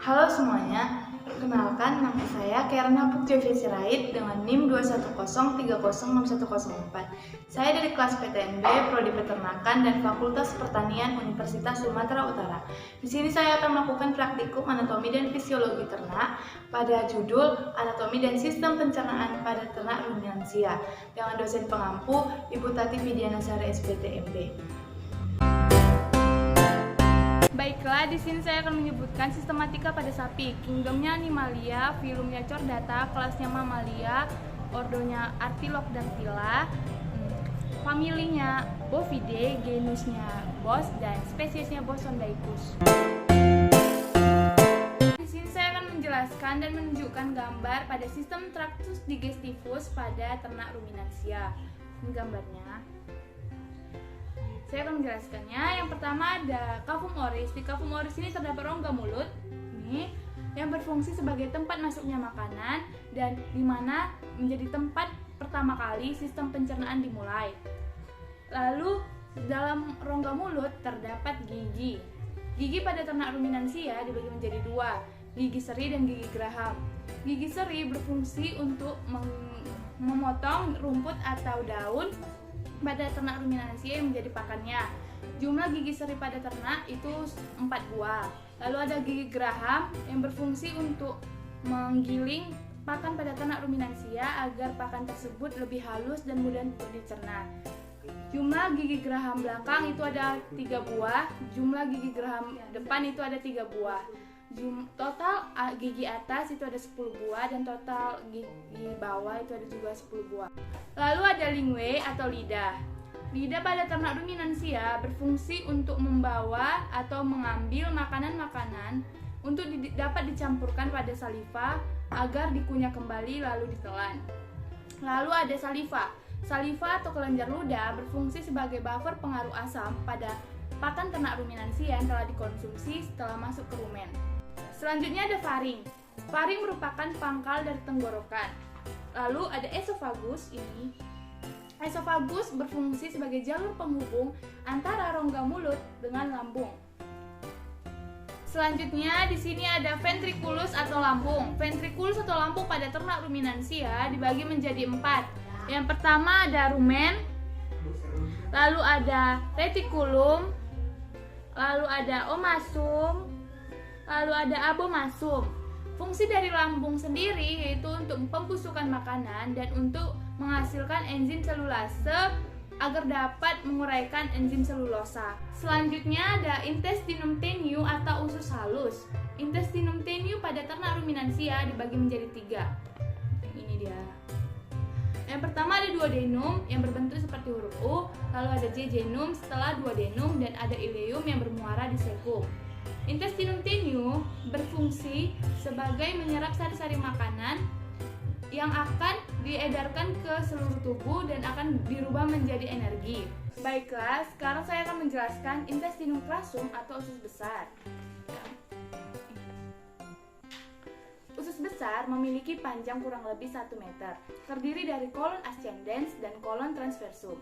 Halo semuanya, perkenalkan nama saya Kierna Putjovia Sirait dengan NIM 210306104. Saya dari kelas PTNB, Prodi Peternakan dan Fakultas Pertanian Universitas Sumatera Utara. Di sini saya akan melakukan praktikum anatomi dan fisiologi ternak pada judul Anatomi dan Sistem Pencernaan pada Ternak Ruminansia dengan dosen pengampu Ibu Tati Widianasari SPTMB. Baiklah, di sini saya akan menyebutkan sistematika pada sapi. Kingdomnya Animalia, filumnya Chordata, kelasnya Mamalia, ordonya Artilocdactyla, familinya Bovidae, genusnya Bos dan spesiesnya Bosondaicus. Di sini saya akan menjelaskan dan menunjukkan gambar pada sistem Tractus digestivus pada ternak ruminansia. Ini gambarnya. Saya akan menjelaskannya. Yang pertama ada cavum oris. Di cavum oris ini terdapat rongga mulut ini yang berfungsi sebagai tempat masuknya makanan dan di mana menjadi tempat pertama kali sistem pencernaan dimulai. Lalu dalam rongga mulut terdapat gigi. Gigi pada ternak ruminansia dibagi menjadi dua, gigi seri dan gigi geraham. Gigi seri berfungsi untuk memotong rumput atau daun pada ternak ruminansia yang menjadi pakannya. Jumlah gigi seri pada ternak itu 4 buah. Lalu ada gigi geraham yang berfungsi untuk menggiling pakan pada ternak ruminansia agar pakan tersebut lebih halus dan mudah untuk dicerna. Jumlah gigi geraham belakang itu ada 3 buah, jumlah gigi geraham depan itu ada 3 buah. Total gigi atas itu ada 10 buah dan total gigi bawah itu ada juga 10 buah. Lalu ada lingue atau lidah. Lidah pada ternak ruminansia berfungsi untuk membawa atau mengambil makanan-makanan untuk dapat dicampurkan pada saliva agar dikunyah kembali lalu ditelan. Lalu ada saliva. Saliva atau kelenjar ludah berfungsi sebagai buffer pengaruh asam pada pakan ternak ruminansia yang telah dikonsumsi setelah masuk ke rumen. Selanjutnya ada faring. Faring merupakan pangkal dari tenggorokan. Lalu ada esophagus ini. Esophagus berfungsi sebagai jalur penghubung antara rongga mulut dengan lambung. Selanjutnya di sini ada ventriculus atau lambung. Ventriculus atau lambung pada ternak ruminansia dibagi menjadi 4. Yang pertama ada rumen, lalu ada reticulum, lalu ada omasum, lalu ada abomasum. Fungsi dari lambung sendiri yaitu untuk pembusukan makanan dan untuk menghasilkan enzim selulase agar dapat menguraikan enzim selulosa. Selanjutnya ada intestinum tenue atau usus halus. Intestinum tenue pada ternak ruminansia dibagi menjadi 3. Ini dia. Yang pertama ada duodenum yang berbentuk seperti huruf U, lalu ada jejunum setelah duodenum dan ada ileum yang bermuara di cecum. Intestinum tenue berfungsi sebagai menyerap sari-sari makanan yang akan diedarkan ke seluruh tubuh dan akan dirubah menjadi energi. Baiklah, sekarang saya akan menjelaskan intestinum crassum atau usus besar. Usus besar memiliki panjang kurang lebih 1 meter, terdiri dari kolon ascendens dan kolon transversum.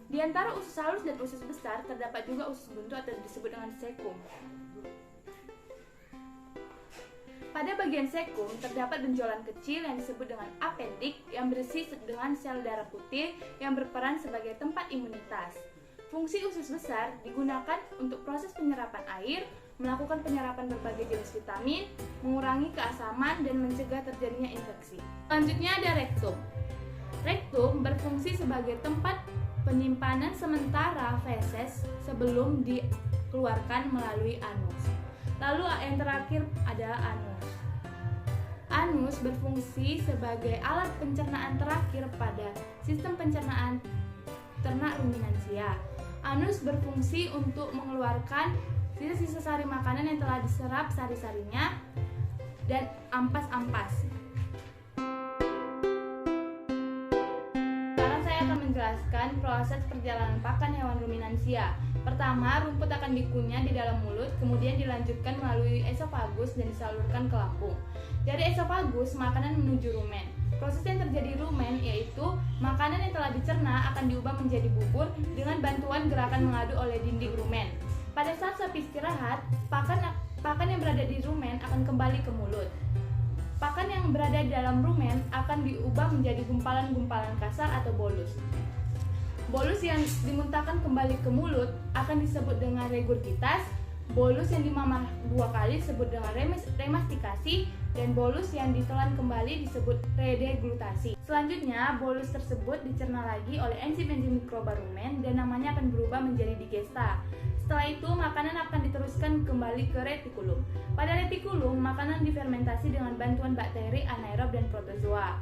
Di antara usus halus dan usus besar terdapat juga usus buntu atau disebut dengan cecum. Pada bagian cecum terdapat benjolan kecil yang disebut dengan appendix yang berisi dengan sel darah putih yang berperan sebagai tempat imunitas. Fungsi usus besar digunakan untuk proses penyerapan air, melakukan penyerapan berbagai jenis vitamin, mengurangi keasaman dan mencegah terjadinya infeksi. Selanjutnya ada rektum. Rektum berfungsi sebagai tempat penyimpanan sementara feses sebelum dikeluarkan melalui anus. Lalu yang terakhir ada anus. Anus berfungsi sebagai alat pencernaan terakhir pada sistem pencernaan ternak ruminansia. Anus berfungsi untuk mengeluarkan sisa-sisa sari makanan yang telah diserap sari-sarinya dan ampas-ampas. Sekarang saya akan menjelaskan proses perjalanan pakan hewan ruminansia. Pertama, rumput akan dikunyah di dalam mulut, kemudian dilanjutkan melalui esophagus dan disalurkan ke lambung. Dari esophagus, makanan menuju rumen. Proses yang terjadi di rumen yaitu makanan yang telah dicerna akan diubah menjadi bubur dengan bantuan gerakan mengadu oleh dinding rumen. Pada saat sapi istirahat, pakan yang berada di rumen akan kembali ke mulut. Pakan yang berada di dalam rumen akan diubah menjadi gumpalan-gumpalan kasar atau bolus. Bolus yang dimuntahkan kembali ke mulut akan disebut dengan regurgitas. Bolus yang dimamah 2 kali disebut dengan remastikasi, dan bolus yang ditelan kembali disebut redeglutasi. Selanjutnya, bolus tersebut dicerna lagi oleh enzim-enzim mikroba rumen dan namanya akan berubah menjadi digesta. Setelah itu, makanan akan diteruskan kembali ke retikulum. Pada retikulum, makanan difermentasi dengan bantuan bakteri anaerob dan protozoa.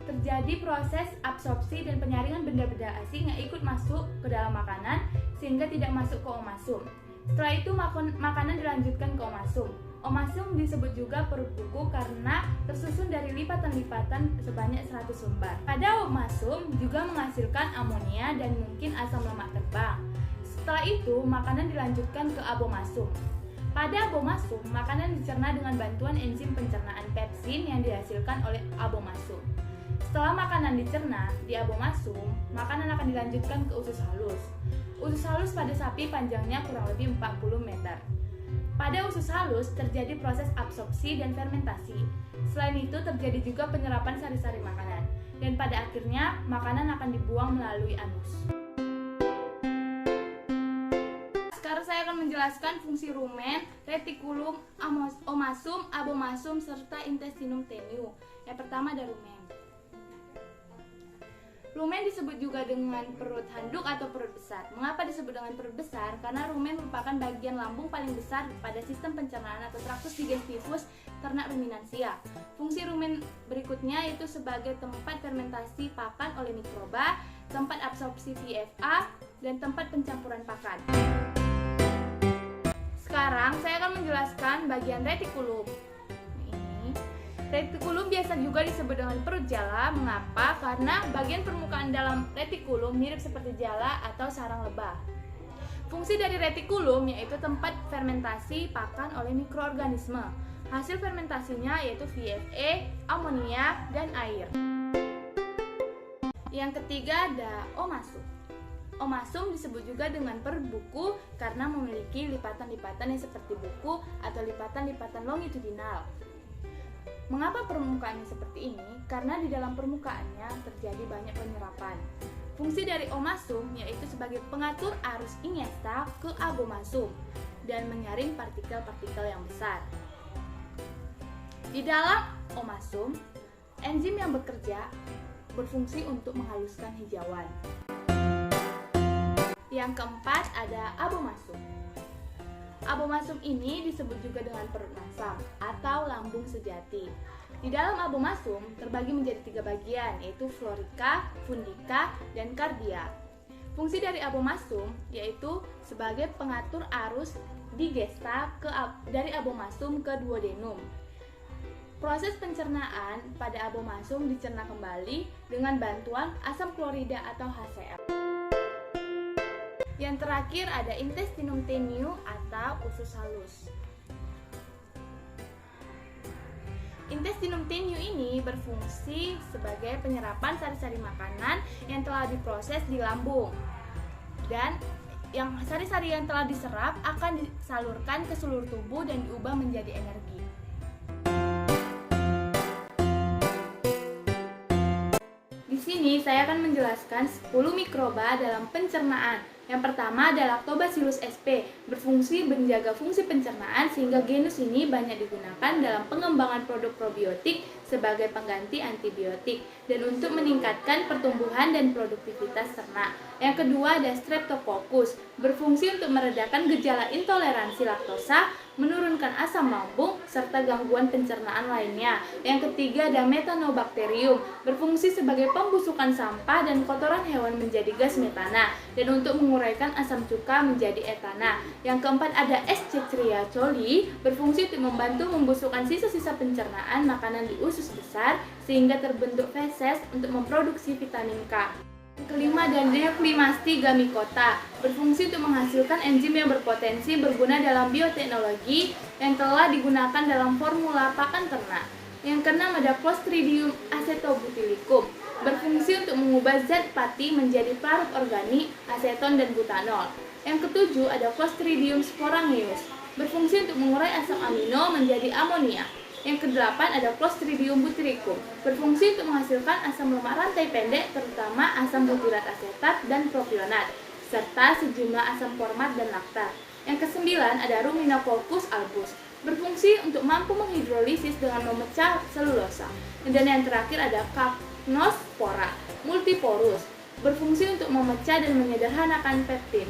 Terjadi proses absorpsi dan penyaringan benda-benda asing yang ikut masuk ke dalam makanan sehingga tidak masuk ke omasum. Setelah itu makanan dilanjutkan ke omasum. Omasum disebut juga perut buku karena tersusun dari lipatan-lipatan sebanyak 100 lembar. Pada omasum juga menghasilkan amonia dan mungkin asam lemak terbang. Setelah itu makanan dilanjutkan ke abomasum. Pada abomasum, makanan dicerna dengan bantuan enzim pencernaan pepsin yang dihasilkan oleh abomasum. Setelah makanan dicerna di abomasum, makanan akan dilanjutkan ke usus halus. Usus halus pada sapi panjangnya kurang lebih 40 meter. Pada usus halus terjadi proses absorpsi dan fermentasi. Selain itu terjadi juga penyerapan sari-sari makanan. Dan pada akhirnya makanan akan dibuang melalui anus. Sekarang saya akan menjelaskan fungsi rumen, retikulum, omasum, abomasum, serta intestinum tenue. Yang pertama ada rumen. Rumen disebut juga dengan perut handuk atau perut besar. Mengapa disebut dengan perut besar? Karena rumen merupakan bagian lambung paling besar pada sistem pencernaan atau traktus digestivus ternak ruminansia. Fungsi rumen berikutnya yaitu sebagai tempat fermentasi pakan oleh mikroba, tempat absorpsi VFA, dan tempat pencampuran pakan. Sekarang saya akan menjelaskan bagian retikulum. Retikulum biasa juga disebut dengan perut jala. Mengapa? Karena bagian permukaan dalam retikulum mirip seperti jala atau sarang lebah. Fungsi dari retikulum yaitu tempat fermentasi pakan oleh mikroorganisme. Hasil fermentasinya yaitu VFE, amonia, dan air. Yang ketiga ada omasum. Omasum disebut juga dengan perut buku karena memiliki lipatan-lipatan yang seperti buku atau lipatan-lipatan longitudinal. Mengapa permukaannya seperti ini? Karena di dalam permukaannya terjadi banyak penyerapan. Fungsi dari omasum yaitu sebagai pengatur arus iniesta ke abomasum dan menyaring partikel-partikel yang besar. Di dalam omasum, enzim yang bekerja berfungsi untuk menghaluskan hijauan. Yang keempat ada abomasum. Abomasum ini disebut juga dengan perut masam atau lambung sejati. Di dalam abomasum terbagi menjadi 3 bagian, yaitu florika, fundika, dan kardia. Fungsi dari abomasum yaitu sebagai pengatur arus digesta dari abomasum ke duodenum. Proses pencernaan pada abomasum dicerna kembali dengan bantuan asam klorida atau HCl. Yang terakhir ada intestinum tenue atau usus halus. Intestinum tenue ini berfungsi sebagai penyerapan sari-sari makanan yang telah diproses di lambung. Dan yang sari-sari yang telah diserap akan disalurkan ke seluruh tubuh dan diubah menjadi energi. Di sini saya akan menjelaskan 10 mikroba dalam pencernaan. Yang pertama adalah Lactobacillus sp, berfungsi menjaga fungsi pencernaan sehingga genus ini banyak digunakan dalam pengembangan produk probiotik sebagai pengganti antibiotik dan untuk meningkatkan pertumbuhan dan produktivitas ternak. Yang kedua ada Streptococcus, berfungsi untuk meredakan gejala intoleransi laktosa, menurunkan asam lambung, serta gangguan pencernaan lainnya. Yang ketiga ada Methanobacterium, berfungsi sebagai pembusukan sampah dan kotoran hewan menjadi gas metana dan untuk menguraikan asam cuka menjadi etana. Yang keempat ada Escherichia coli, berfungsi untuk membantu membusukkan sisa-sisa pencernaan makanan di usus besar sehingga terbentuk feses untuk memproduksi vitamin K. Yang kelima ada Neoclimaste gamicota, berfungsi untuk menghasilkan enzim yang berpotensi berguna dalam bioteknologi yang telah digunakan dalam formula pakan ternak. Yang keenam ada Clostridium acetobutylicum, berfungsi untuk mengubah zat pati menjadi pelarut organik, aseton dan butanol. Yang ketujuh ada Clostridium sporangeus, berfungsi untuk mengurai asam amino menjadi amonia. Yang kedelapan ada Clostridium butyricum, berfungsi untuk menghasilkan asam lemak rantai pendek, terutama asam butirat asetat dan propionat, serta sejumlah asam format dan laktat. Yang kesembilan ada Ruminococcus albus, berfungsi untuk mampu menghidrolisis dengan memecah selulosa. Dan yang terakhir ada Cagnospora multiporus, berfungsi untuk memecah dan menyederhanakan peptin.